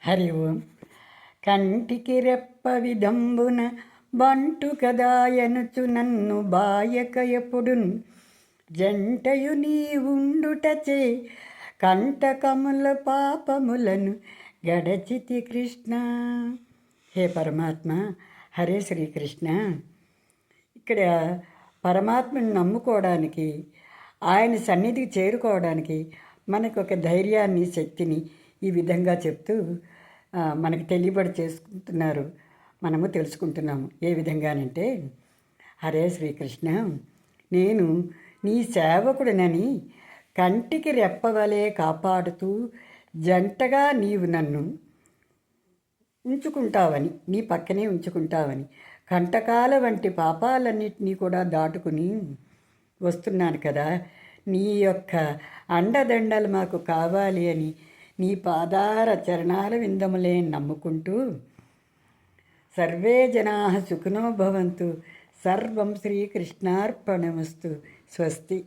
హరి ఓం. కంటికి రెప్ప విధంబున బంటు కదాయనుచు నన్ను బాయక ఎప్పుడున్ జంటయు నీ ఉండుటచే కంటకముల పాపములను గడచితి కృష్ణ. హే పరమాత్మ, హరే శ్రీకృష్ణ. ఇక్కడ పరమాత్మను నమ్ముకోవడానికి, ఆయన సన్నిధికి చేరుకోవడానికి మనకు ఒక ధైర్యాన్ని, శక్తిని ఈ విధంగా చెప్తూ మనకు తెలియబడి చేసుకుంటున్నారు. మనము తెలుసుకుంటున్నాము. ఏ విధంగానంటే, హరే శ్రీకృష్ణ, నేను నీ సేవకుడినని కంటికి రెప్పవలే కాపాడుతూ జంటగా నీవు నన్ను ఉంచుకుంటావని, నీ పక్కనే ఉంచుకుంటావని, కంటకాల వంటి పాపాలన్నింటినీ కూడా దాటుకుని వస్తున్నాను కదా. నీ యొక్క అండదండలు మాకు కావాలి అని నీ పాదార చరణాల విందములే నమ్ముకుంటూ సర్వే జనా సుఖినో భవంతు. సర్వం శ్రీకృష్ణార్పణమస్తు. స్వస్తి.